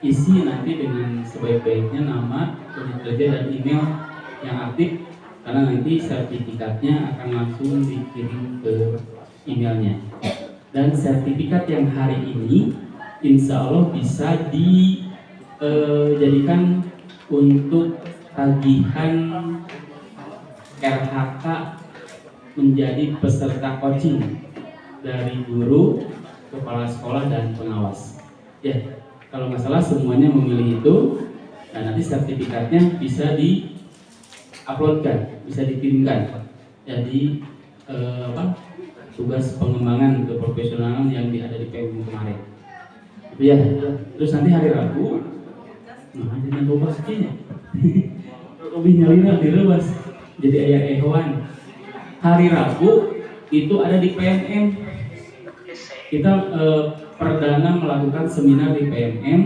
isi nanti dengan sebaik-baiknya nama, unit kerja dan email yang aktif, karena nanti sertifikatnya akan langsung dikirim ke emailnya. Dan sertifikat yang hari ini insya Allah bisa dijadikan untuk tagihan RHK menjadi peserta coaching dari guru, kepala sekolah, dan pengawas. Ya, kalau nggak salah semuanya memilih itu. Nah, nanti sertifikatnya bisa di-uploadkan, bisa dikirimkan. Jadi tugas pengembangan keprofesionalan yang ada di PMU kemarin. Itu ya. Terus nanti hari Rabu, nah jadi coba sekinya. Lebih nyalira direwas. Jadi ayah ehoan. Hari Rabu itu ada di PMM. Kita perdana melakukan seminar di PMM,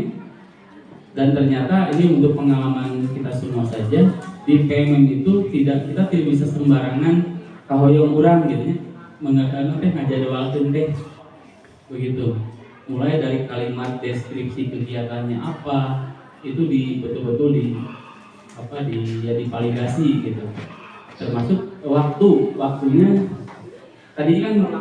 dan ternyata ini untuk pengalaman kita semua saja. Di PMM itu kita tidak bisa sembarangan kahoyong urang gitu ya. Mengenai ngajadwalkeun teh begitu. Mulai dari kalimat deskripsi kegiatannya apa, itu betul-betul divalidasi gitu. Termasuk waktunya tadi kan ya.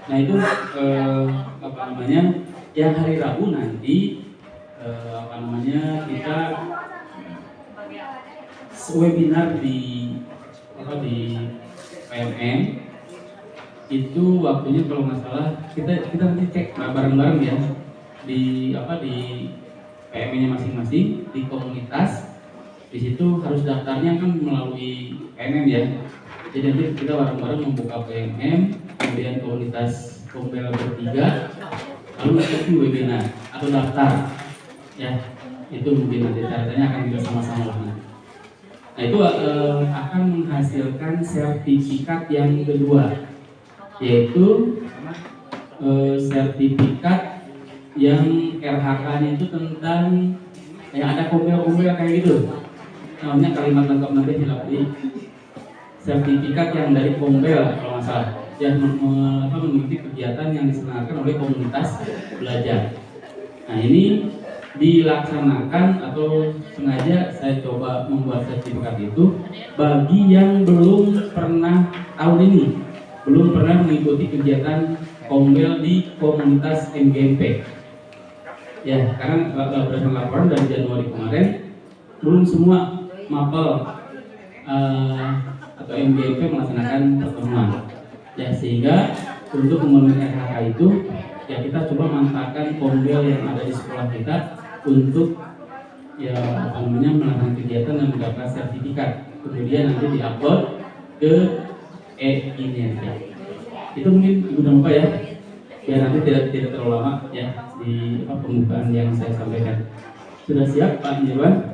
Nah itu yang hari Rabu nanti kita webinar di PMM itu waktunya kalau nggak salah kita nanti cek bareng-bareng ya di PMM-nya masing-masing di komunitas. Di situ harus daftarnya kan melalui PMM ya. Jadi nanti kita bareng-bareng membuka PMM, kemudian komunitas Kombel bertiga, lalu ikuti webinar atau daftar ya. Itu mungkin nanti caranya akan kita sama-sama lakukan. Nah itu akan menghasilkan sertifikat yang kedua, yaitu sertifikat yang RHK-nya itu tentang yang ada kombel-kombel kayak gitu. Namanya kalimat lengkap nanti dilapisi. Sertifikat yang dari kombel kalau nggak salah, yang mengikuti kegiatan yang diselenggarakan oleh komunitas belajar. Nah ini dilaksanakan atau sengaja saya coba membuat sertifikat itu bagi yang belum pernah tahun ini belum pernah mengikuti kegiatan kombel di komunitas MGMP ya, karena berdasarkan laporan dari Januari kemarin belum semua mapel atau MGMP melaksanakan pertemuan ya, sehingga untuk memenuhi RHK itu ya kita coba manfaatkan kombel yang ada di sekolah kita untuk melakukan kegiatan dan mendapatkan sertifikat, kemudian nanti diupload ke e-kinerja. Itu mungkin Ibu dan Bapak ya, biar nanti tidak terlalu lama ya di pembukaan yang saya sampaikan. Sudah siap Pak Irwan?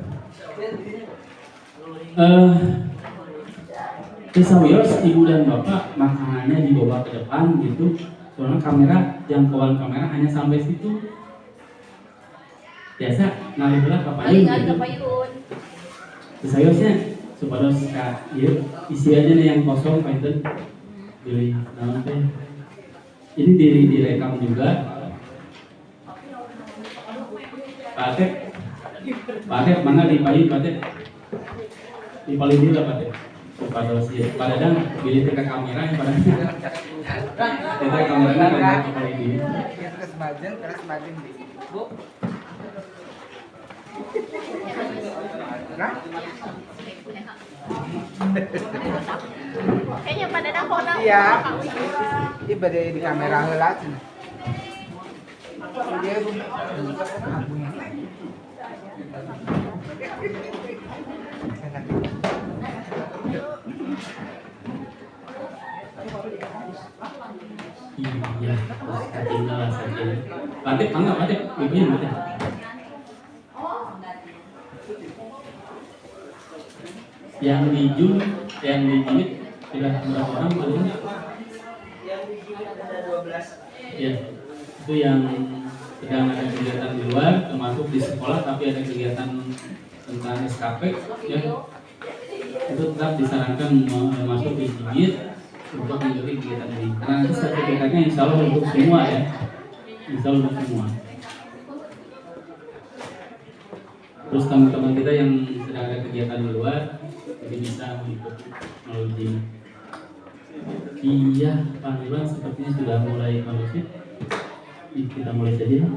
Kesawios Ibu dan Bapak makanannya dibawa ke depan gitu, soalnya jangkauan kamera hanya sampai situ. Biasa ngalih belah kapayun gitu. Kesawiosnya supaya isi aja nih yang kosong Pak Inten. Pilih nama teh. Ini direkam juga. Pak Atep, mana dipalin Pak Atep? Dipalin dulu lah Pak Atep. Kepada Pak Dadang, pilih ke kamera yang pada kita kameranya kepalin dulu. Terus semakin Bu. Kayaknya pada ada foto. Iya. Di pada di kamera heula. Dia Iya, terus ketinggalan saja. Latih enggak latih, ibu yang latih. Yang di Jun, yang di Jun sudah berapa orang paling? Yang di Juli ada 12. Ya, itu yang sedang ada kegiatan di luar, termasuk di sekolah, tapi ada kegiatan tentang SKP, ya. Itu tetap disarankan masuk di Jumit untuk mengikuti kegiatan ini. Karena nanti sertifikatnya insya Allah untuk semua ya, insya Allah untuk semua. Terus teman-teman kita yang sedang ada kegiatan di luar, jadi bisa mengikuti melalui Jumit. Iya, Pak Irwan sepertinya sudah mulai kondusif. Kita mulai saja.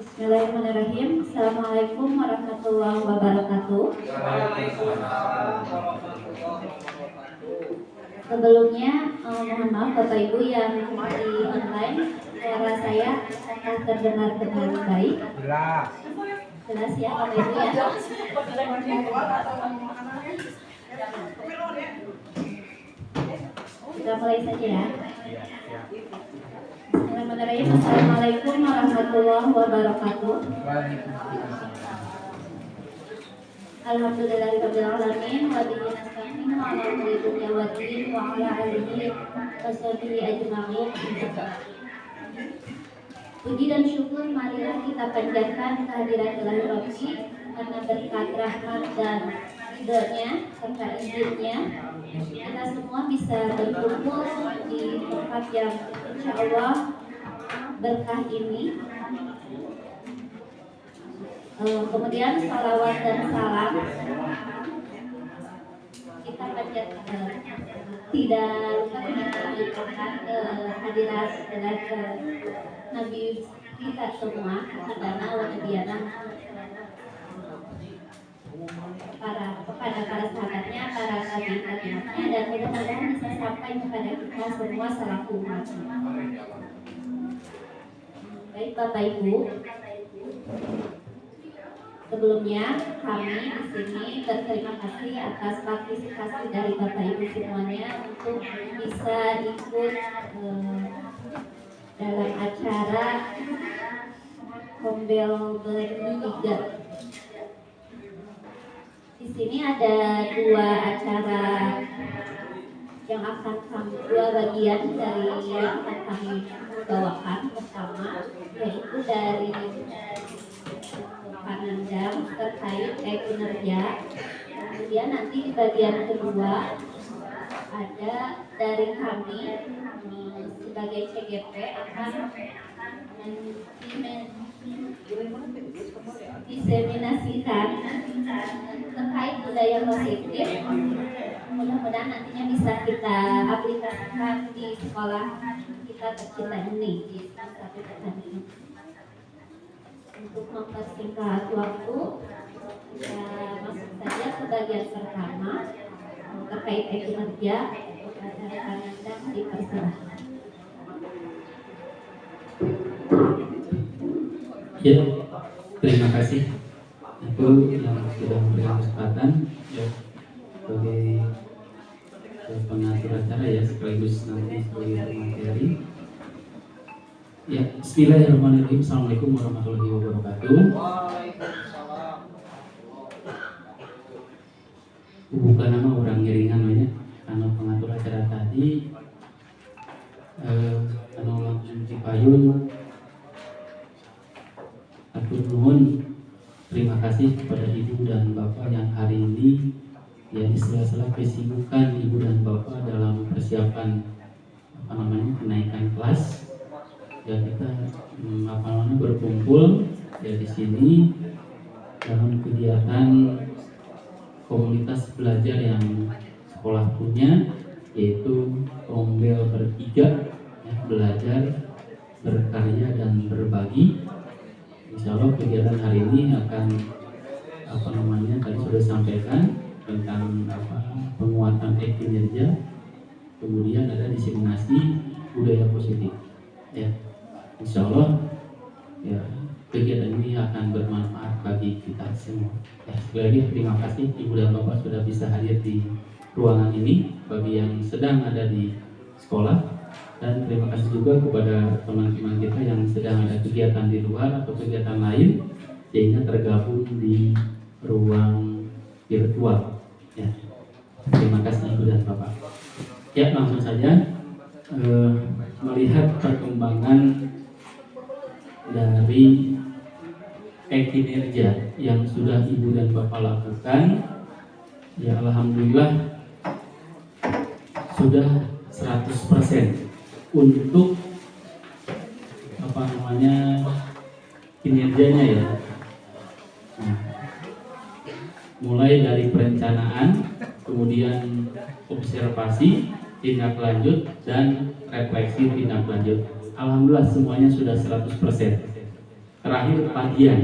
Bismillahirrahmanirrahim. Assalamualaikum warahmatullahi wabarakatuh. Sebelumnya mohon maaf Bapak Ibu yang di online, suara saya apakah terdengar dengan baik? Jelas ya Bapak Ibu ya. Kita mulai saja ya. Bismillahirrahmanirrahim. Assalamualaikum warahmatullahi wabarakatuh. Alhamdulillahirabbil alamin wa bihi nasta'in ala umuri dunya wa din wa ala alihi washabihi ajma'in. Puji dan syukur marilah kita panjatkan kehadiran Ilahi Rabbi karena berkat rahmat dan ridhonya serta izinnya kita semua bisa berkumpul di tempat yang insya Allah berkah ini. Kemudian salawat dan salam kita panjatkan, tidak lupa kita mengucapkan kehadiran dan Nabi kita semua karena wajibana kepada para sahabatnya, para tabi'innya, dan mudah-mudahan bisa sampai kepada kita semua selaku umatnya. Baik Bapak Ibu, sebelumnya kami di sini berterima kasih atas partisipasi dari Bapak Ibu semuanya untuk bisa ikut dalam acara Kombel Bertiga. Di sini ada dua acara yang akan dua bagian dari yang akan kami bawakan. Pertama yaitu dari Panandang terkait kinerja. Kemudian nanti di bagian kedua ada dari kami sebagai CGP akan diseminasikan terkait budaya positif. Mudah-mudahan nantinya bisa kita aplikasikan di sekolah kita tercinta ini di satu ini. Untuk mempersingkat waktu, kita masuk saja ke bagian pertama terkait kinerja. Kepada Anda dipersilahkan. Ya, terima kasih. Itu yang sudah memberikan kesempatan ya sebagai pengatur acara ya, sekaligus nanti sebagai materi. Ya, Bismillahirrahmanirrahim. Assalamualaikum warahmatullahi wabarakatuh. Bukan nama orang ngiringan banyak karena pengatur acara tadi karena langsung Cipayung. Atur nuhun, terima kasih kepada Ibu dan Bapak yang hari ini ya di sela-sela kesibukan Ibu dan Bapak dalam persiapan kenaikan kelas. Ya kita berkumpul ya di sini dalam kegiatan komunitas belajar yang sekolah punya, yaitu Kombel Bertiga ya, belajar, berkarya dan berbagi. Insya Allah kegiatan hari ini akan tadi sudah sampaikan tentang penguatan kinerja, kemudian ada diseminasi budaya positif. Ya, Insya Allah ya kegiatan ini akan bermanfaat bagi kita semua. Ya, sekali lagi terima kasih Ibu dan Bapak sudah bisa hadir di ruangan ini, bagi yang sedang ada di sekolah, dan terima kasih juga kepada teman-teman kita yang sedang ada kegiatan di luar atau kegiatan lain sehingga tergabung di ruang virtual. Ya, terima kasih Ibu dan Bapak. Ya, langsung saja melihat perkembangan dari kinerja yang sudah Ibu dan Bapak lakukan. Ya, alhamdulillah sudah 100% untuk kinerjanya ya. Nah, mulai dari perencanaan, kemudian observasi, tindak lanjut, dan refleksi tindak lanjut. Alhamdulillah semuanya sudah 100%. Terakhir padian.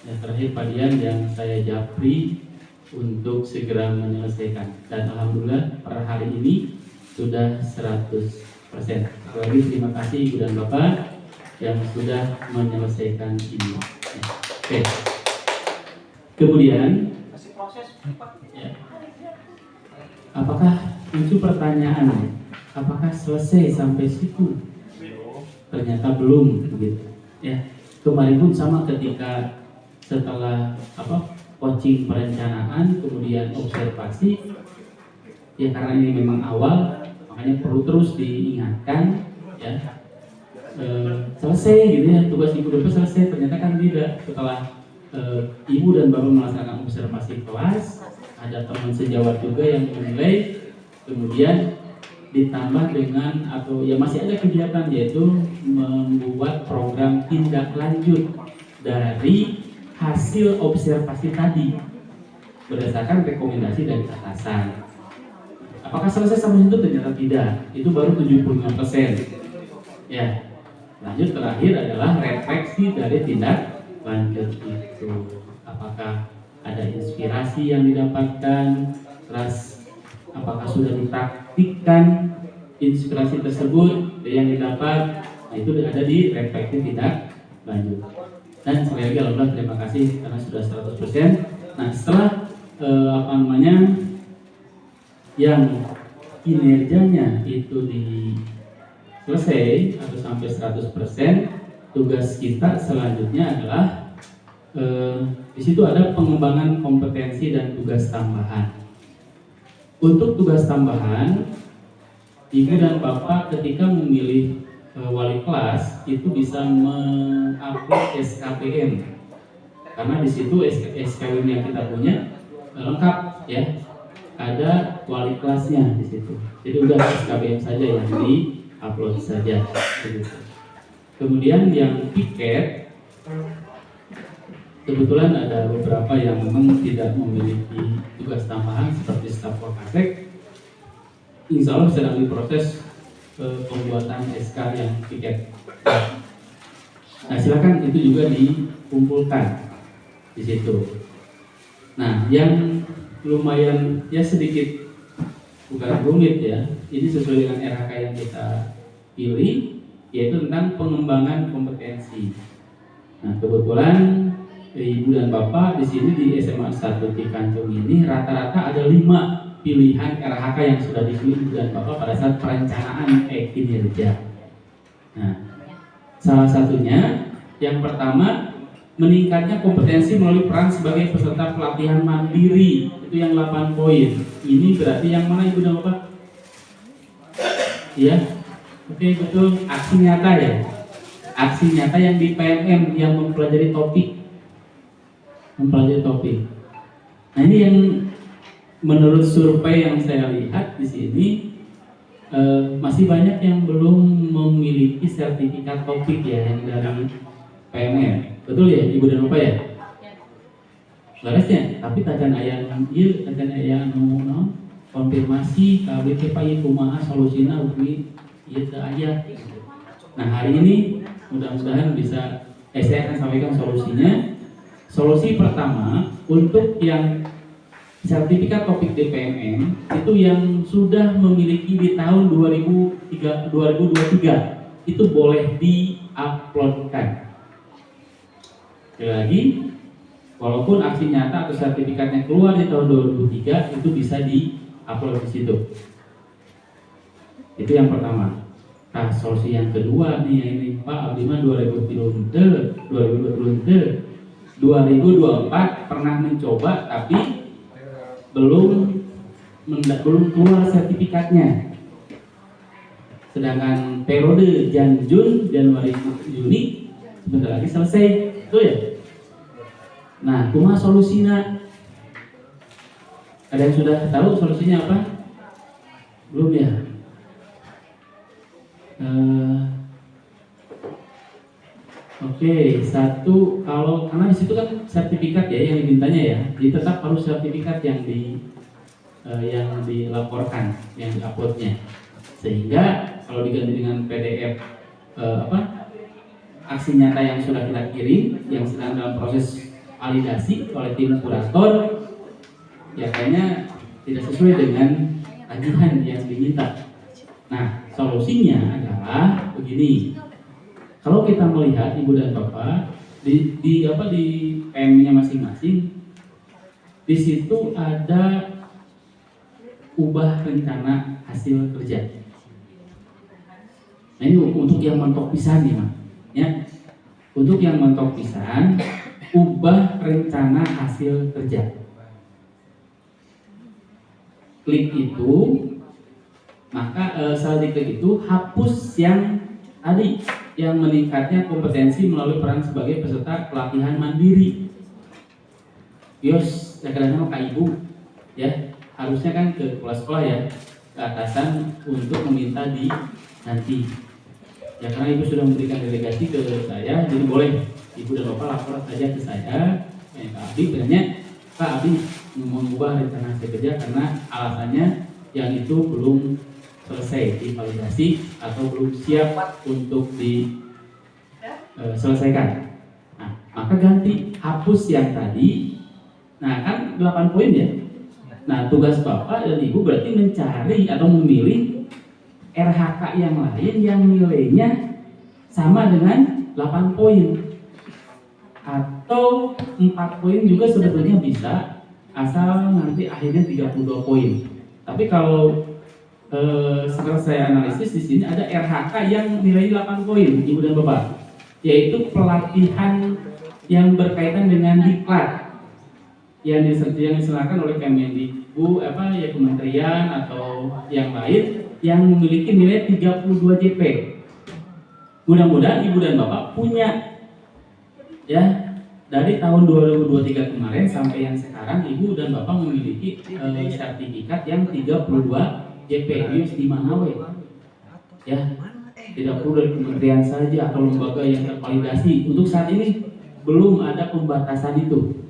Ya, terakhir padian yang saya japri untuk segera menyelesaikan. Dan alhamdulillah per hari ini sudah 100%. Sekali lagi terima kasih Ibu dan Bapak yang sudah menyelesaikan ini. Oke. Kemudian ya, apakah muncul pertanyaan, apakah selesai sampai situ? Ternyata belum begitu. Ya, kemarin pun sama ketika setelah coaching perencanaan, kemudian observasi, ya karena ini memang awal, makanya perlu terus diingatkan, ya selesai gitu ya, tugas Ibu dan Bapak selesai. Ternyata kan tidak. Setelah Ibu dan Bapak melaksanakan observasi kelas, ada teman sejawat juga yang menilai, kemudian ditambah dengan atau ya masih ada kegiatan, yaitu membuat program tindak lanjut dari hasil observasi tadi berdasarkan rekomendasi dari atasan. Apakah selesai sampai itu? Ternyata tidak. Itu baru 75%. Ya. Lanjut terakhir adalah refleksi dari tindak lanjut itu. Apakah ada inspirasi yang didapatkan, terus apakah sudah dipraktikkan inspirasi tersebut yang didapat. Nah, itu ada di refleksi tindak lanjut. Dan sekali lagi alhamdulillah terima kasih karena sudah 100%. Nah, setelah yang kinerjanya itu selesai atau sampai 100%, tugas kita selanjutnya adalah di situ ada pengembangan kompetensi dan tugas tambahan. Untuk tugas tambahan, Ibu dan Bapak ketika memilih wali kelas itu bisa mengupload SKPM, karena di situ SKPM yang kita punya lengkap ya, ada wali kelasnya di situ. Jadi udah SKPM saja yang di-upload saja. Kemudian yang piket, kebetulan ada beberapa yang memang tidak memiliki tugas tambahan seperti staf Polkasek. Insya Allah sedang diproses pembuatan SK yang piket. Nah, silakan itu juga dikumpulkan di situ. Nah, yang lumayan ya sedikit bukan rumit ya, ini sesuai dengan RHK yang kita pilih, yaitu tentang pengembangan kompetensi. Nah, kebetulan Ibu dan Bapak di sini di SMA 1 Cikancung ini rata-rata ada 5 pilihan RHK yang sudah dipilih Ibu dan Bapak pada saat perencanaan kinerja. Nah, salah satunya yang pertama, meningkatnya kompetensi melalui peran sebagai peserta pelatihan mandiri, itu yang 8 poin. Ini berarti yang mana Ibu dan Bapak? Iya, oke, betul. Aksi nyata ya, aksi nyata yang di PMM yang mempelajari topik. Nah, ini yang menurut survei yang saya lihat di sini masih banyak yang belum memiliki sertifikat topik ya yang dari PMM. Betul ya Ibu dan Bapak ya? Laresnya, tapi tajan ayah ieu tajan ayah anu konfirmasi KBT Pak kumaha solusina ugi ieu teu aya. Nah, hari ini mudah-mudahan bisa saya akan sampaikan solusinya. Solusi pertama untuk yang sertifikat topik DPMM itu yang sudah memiliki di tahun 2023 itu boleh di-uploadkan. Sekali lagi, walaupun aksi nyata atau sertifikatnya keluar di tahun 2003, itu bisa di-upload di situ. Itu yang pertama. Nah, solusi yang kedua nih, yang ini Pak Abdi mah 2024 pernah mencoba tapi belum keluar sertifikatnya. Sedangkan periode Januari Juni sebentar lagi selesai, betul ya? Nah, kumaha solusina? Ada yang sudah tahu solusinya apa? Belum ya? Oke, satu, kalau karena di situ kan sertifikat ya yang dimintanya ya, jadi tetap harus sertifikat yang dilaporkan, yang diuploadnya. Sehingga kalau diganti dengan PDF aksi nyata yang sudah kita kirim, yang sedang dalam proses validasi oleh tim kurator, ya kayaknya tidak sesuai dengan tagihan yang diminta. Nah, solusinya adalah begini. Kalau kita melihat ibu dan bapak di PM-nya masing-masing, di situ ada ubah rencana hasil kerja. Nah, ini untuk yang mentok pisan nih, Mak. Ya. Untuk yang mentok pisan, ubah rencana hasil kerja. Klik itu, maka setelah diklik itu hapus yang tadi, yang meningkatnya kompetensi melalui peran sebagai peserta pelatihan mandiri. Yos, kadang-kadang Kak Ibu, ya harusnya kan ke kepala sekolah ya, ke atasan untuk meminta nanti. Ya karena Ibu sudah memberikan delegasi ke saya, jadi boleh Ibu dan Bapak lapor saja ke saya, Kak Abdi, bilangnya Kak Abdi mengubah rencana hasil kerja karena alasannya yang itu belum selesai divalidasi atau belum siap untuk diselesaikan. Nah, maka ganti, hapus yang tadi. Nah, kan 8 poin ya. Nah, tugas Bapak dan Ibu berarti mencari atau memilih RHK yang lain yang nilainya sama dengan 8 poin. Atau 4 poin juga sebetulnya bisa, asal nanti akhirnya 32 poin. Tapi kalau setelah saya analisis di sini ada RHK yang nilainya 8 poin, Ibu dan Bapak, yaitu pelatihan yang berkaitan dengan diklat yang diselenggarakan oleh Kemendikbud, ya kementerian atau yang lain yang memiliki nilai 32 JP. Mudah-mudahan Ibu dan Bapak punya, ya. Dari tahun 2023 kemarin sampai yang sekarang Ibu dan Bapak memiliki sertifikat yang 32 JP di mana we? Ya, tidak perlu dari kementerian saja atau lembaga yang tervalidasi. Untuk saat ini belum ada pembatasan itu.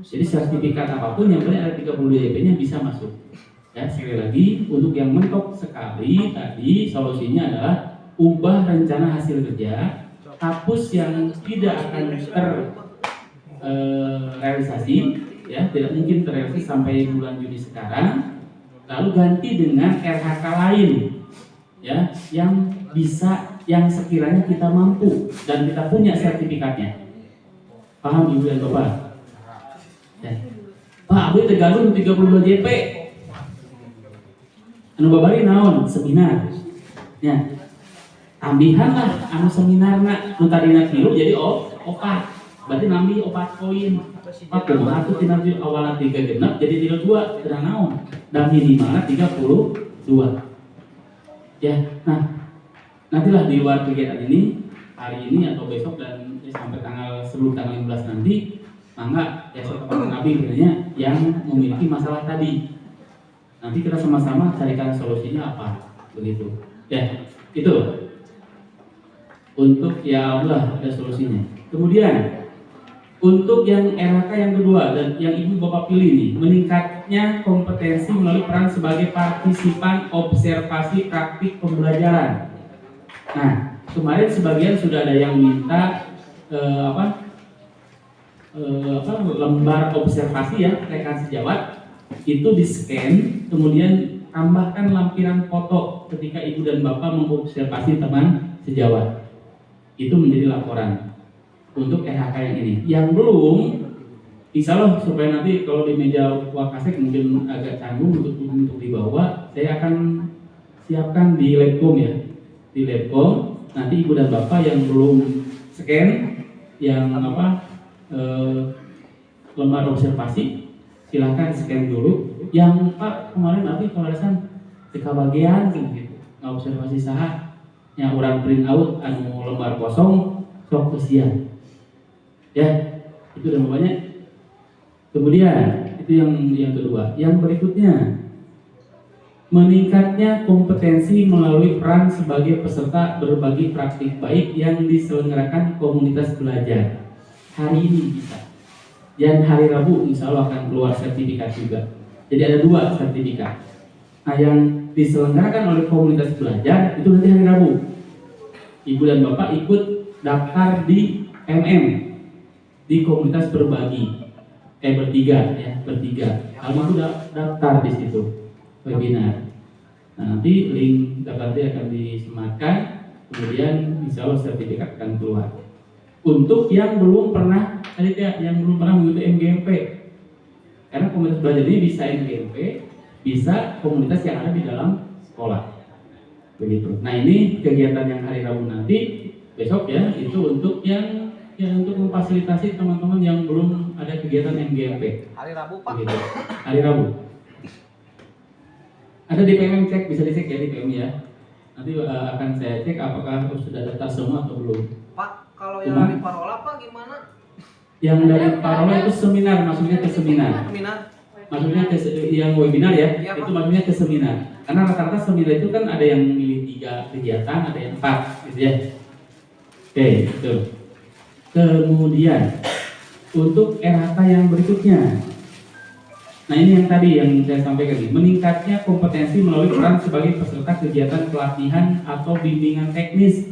Jadi sertifikat apapun yang penting ada 32 JP-nya bisa masuk. Ya, sekali lagi untuk yang mentok sekali tadi solusinya adalah ubah rencana hasil kerja, hapus yang tidak akan terrealisasi, ya tidak mungkin terrealisasi sampai bulan Juni sekarang. Lalu ganti dengan RHK lain, ya, yang bisa, yang sekiranya kita mampu dan kita punya sertifikatnya. Paham Ibu dan Bapak? Ya. Pak, Abdi tergabung 32 JP. Anu babari naon? Seminar. Ya. Tambihan lah anu seminarna, nu tadina 3 jadi 4. Berarti nambih 4 poin. Pak, kumaha atuh tina awalna 3 genep jadi 32, teu naon. Dan minimalnya 32. Ya, nah nantilah di luar kegiatan ini hari ini atau besok dan sampai sebelum tanggal 15 nanti, mangga ya sobat Nabi sebenarnya yang memiliki masalah tadi. Nanti kita sama-sama carikan solusinya apa, begitu. Ya, itu untuk ya Allah ada solusinya. Kemudian untuk yang RHK yang kedua dan yang Ibu Bapak pilih nih, meningkatnya kompetensi melalui peran sebagai partisipan observasi praktik pembelajaran. Nah, kemarin sebagian sudah ada yang minta lembar observasi ya, rekan sejawat itu di scan, kemudian tambahkan lampiran foto ketika Ibu dan Bapak mengobservasi teman sejawat. Itu menjadi laporan. untuk RHK yang ini. Yang belum, insya Allah supaya nanti kalau di meja Wakasek mungkin agak canggung untuk dibawa, saya akan siapkan di Labcom ya. Di Labcom, nanti ibu dan bapak yang belum scan, yang lembar observasi, silahkan scan dulu. Yang Pak kemarin tapi kewarasan teka bagian gitu, observasi saha, yang orang print out anu lembar kosong, sok kesian. Ya, itu udah banyak. Kemudian itu yang kedua. Yang berikutnya, meningkatnya kompetensi melalui peran sebagai peserta berbagi praktik baik yang diselenggarakan komunitas belajar. Hari ini bisa. Dan hari Rabu insya Allah akan keluar sertifikat juga. Jadi ada 2 sertifikat. Nah, yang diselenggarakan oleh komunitas belajar itu nanti hari Rabu. Ibu dan bapak ikut daftar di MM, di komunitas berbagi. Bertiga. Kamu sudah daftar di situ webinar. Nah, nanti link daftarnya akan disematkan, kemudian insya Allah sertifikat akan keluar. Untuk yang belum pernah mengikuti MGMP, karena komunitas belajar ini bisa MGMP, bisa komunitas yang ada di dalam sekolah, begitu. Nah, ini kegiatan yang hari Rabu nanti, besok ya, itu untuk untuk memfasilitasi teman-teman yang belum ada kegiatan MGMP. Hari Rabu Pak. Begitu. Hari Rabu. Ada di PM cek, bisa dicek ya di PM ya. Nanti akan saya cek apakah sudah daftar semua atau belum. Pak, kalau yang dari Parola Pak gimana? Yang dari Parola itu seminar, maksudnya ke seminar. Maksudnya ke yang webinar ya, Ya, itu maksudnya ke seminar. Karena rata-rata seminar itu kan ada yang milih 3 kegiatan, ada yang 4 gitu ya. Oke, betul. Kemudian untuk RHK yang berikutnya. Nah, ini yang tadi yang saya sampaikan nih, meningkatnya kompetensi melalui peran sebagai peserta kegiatan pelatihan atau bimbingan teknis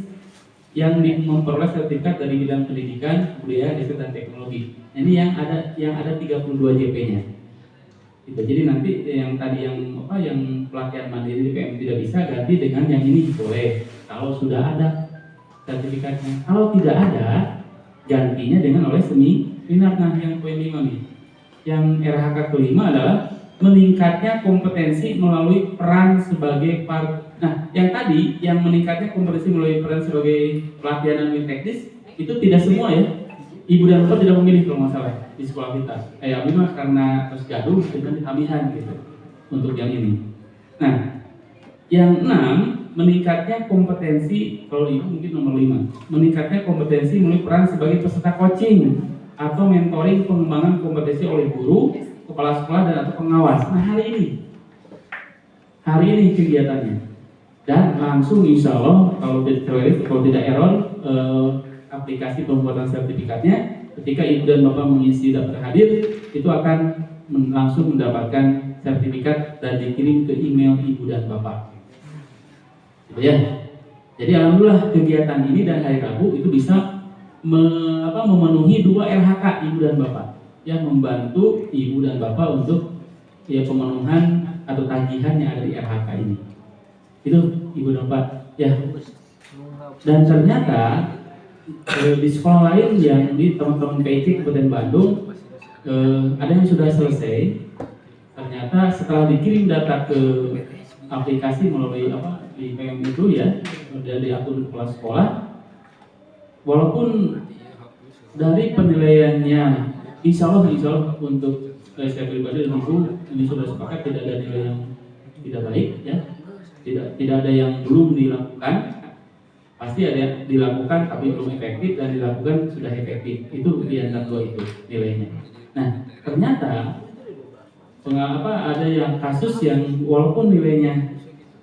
yang memperoleh sertifikat dari bidang pendidikan, budaya, riset dan teknologi. Nah, ini yang ada 32 JP-nya. Gitu. Jadi nanti yang tadi yang pelatihan mandiri di PM tidak bisa, ganti dengan yang ini boleh kalau sudah ada sertifikatnya. Kalau tidak ada, gantinya dengan oleh seminar. Nah, yang poin 5 nih. Yang RHK kelima adalah meningkatnya kompetensi melalui peran sebagai Nah, yang tadi yang meningkatnya kompetensi melalui peran sebagai pelatihan dan teknis itu tidak semua ya. Ibu dan bapak tidak memilih kalau nggak salah di sekolah kita. Abi mah karena terus gaduh dengan ditamihan gitu untuk yang ini. Nah, yang 6 meningkatnya kompetensi, kalau ibu mungkin nomor 5, meningkatnya kompetensi melalui peran sebagai peserta coaching atau mentoring pengembangan kompetensi oleh guru, kepala sekolah dan atau pengawas. Nah, hari ini kegiatannya, dan langsung insya Allah kalau tidak error aplikasi pembuatan sertifikatnya, ketika ibu dan bapak mengisi daftar hadir itu akan langsung mendapatkan sertifikat dan dikirim ke email ibu dan bapak. Gitu ya. Jadi alhamdulillah kegiatan ini dan hari Rabu itu bisa memenuhi 2 RHK ibu dan bapak, yang membantu ibu dan bapak untuk pemenuhan atau tagihan yang ada di RHK ini. Itu ibu dan bapak ya. Dan ternyata di sekolah lain yang di teman-teman PIC Kabupaten Bandung ada yang sudah selesai. Ternyata setelah dikirim data ke aplikasi melalui di PM itu ya, dari akun kepala sekolah, walaupun dari penilaiannya insya Allah untuk saya pribadi dan ibu ini sudah sepakat tidak ada nilai yang tidak baik ya, tidak ada yang belum dilakukan, pasti ada yang dilakukan tapi belum efektif dan dilakukan sudah efektif, itu di antara 2 itu nilainya. Nah, ternyata ada yang kasus yang walaupun nilainya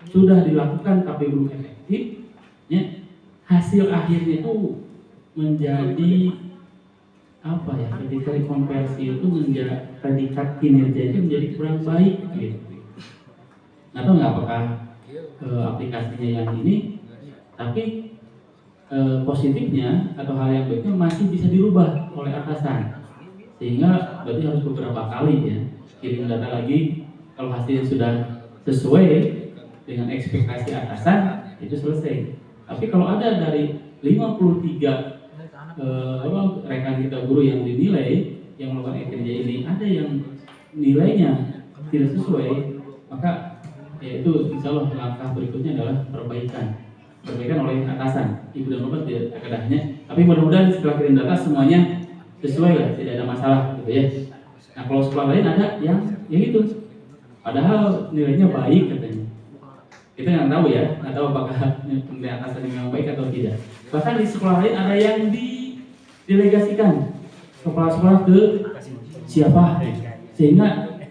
sudah dilakukan tapi belum efektif ya, hasil akhirnya itu menjadi ketika konversi itu menjadi predikat kinerja itu menjadi kurang baik gitu. Nggak tahu nggak apakah aplikasinya yang ini, tapi positifnya atau hal yang baiknya masih bisa dirubah oleh atasan, sehingga berarti harus beberapa kali ya kirim data lagi. Kalau hasilnya sudah sesuai dengan ekspektasi atasan itu selesai. Tapi kalau ada dari 53 rekan kita guru yang dinilai yang melakukan kerja ini ada yang nilainya tidak sesuai, maka ya itu insya Allah langkah berikutnya adalah perbaikan oleh atasan. Ibu dan bapak tidak kedahnya, tapi mudah-mudahan setelah kirim data semuanya sesuai lah, tidak ada masalah gitu ya. Nah kalau sekolah lain ada yang itu padahal nilainya baik katanya, kita nggak tahu ya, nggak tahu apakah penilaian atasan yang baik atau tidak. Bahkan di sekolah lain ada yang didelegasikan kepala sekolah ke siapa, sehingga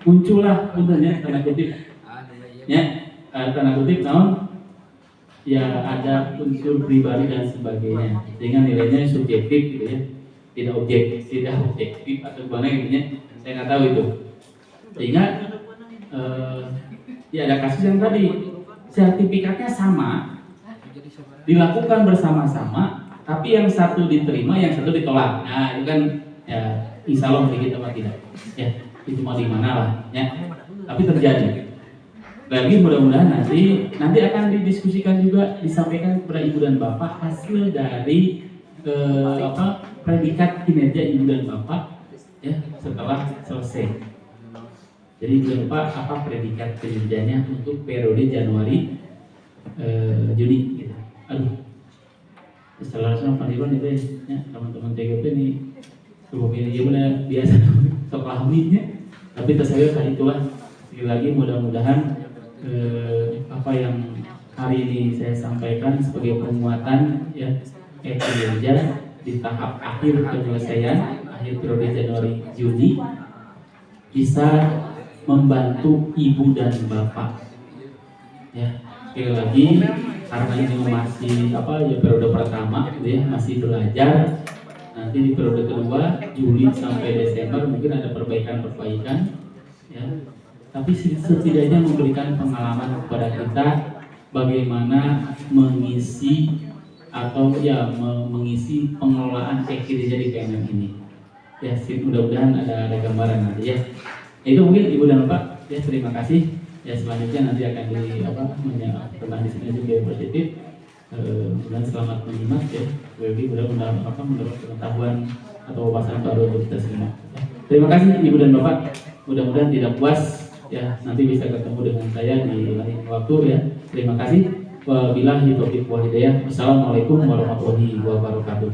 muncullah sebenarnya tanda kutip ya, tanda kutip naon ya, ada unsur pribadi dan sebagainya, sehingga nilainya subjektif gitu ya, tidak objektif atau gimana intinya saya nggak tahu itu, sehingga ya ada kasus yang tadi sertifikatnya sama, dilakukan bersama-sama, tapi yang satu diterima, yang satu ditolak. Nah itu kan ya insya Allah kita mah tidak ya, itu mau di mana lah ya, tapi terjadi. Lagi mudah-mudahan nanti akan didiskusikan juga, disampaikan kepada ibu dan bapak hasil dari predikat kinerja ibu dan bapak ya setelah selesai. Jadi ibu dan bapak apa predikat kinerjanya untuk periode Januari Juni gitu. Aduh, setelah Pak Iwan itu ya teman-teman TGP nih cukup ini gimana biasa setelah mingnya, tapi tersayang kali itulah sekali lagi mudah-mudahan apa yang hari ini saya sampaikan sebagai penguatan ya kinerja di tahap akhir penyelesaian akhir periode Januari Juni bisa membantu ibu dan bapak ya. Sekali lagi karena ini masih ya periode pertama gitu ya, masih belajar, nanti di periode kedua Juli sampai Desember mungkin ada perbaikan ya, tapi setidaknya memberikan pengalaman kepada kita bagaimana mengisi atau ya mengisi pengelolaan kinerja di PNM ini ya. Mudah-mudahan ada gambaran nanti ya. Itu mungkin ibu dan bapak ya, terima kasih ya. Selanjutnya nanti akan tentang di sini juga positif. Dan selamat menyimak ya. Jadi mudah-mudahan mendapat pengetahuan atau wawasan baru untuk kita semua. Terima kasih ibu dan bapak. Mudah-mudahan tidak puas ya, nanti bisa ketemu dengan saya di lain waktu ya. Terima kasih. Wabillahi taufiq wal hidayah. Wassalamualaikum warahmatullahi wabarakatuh.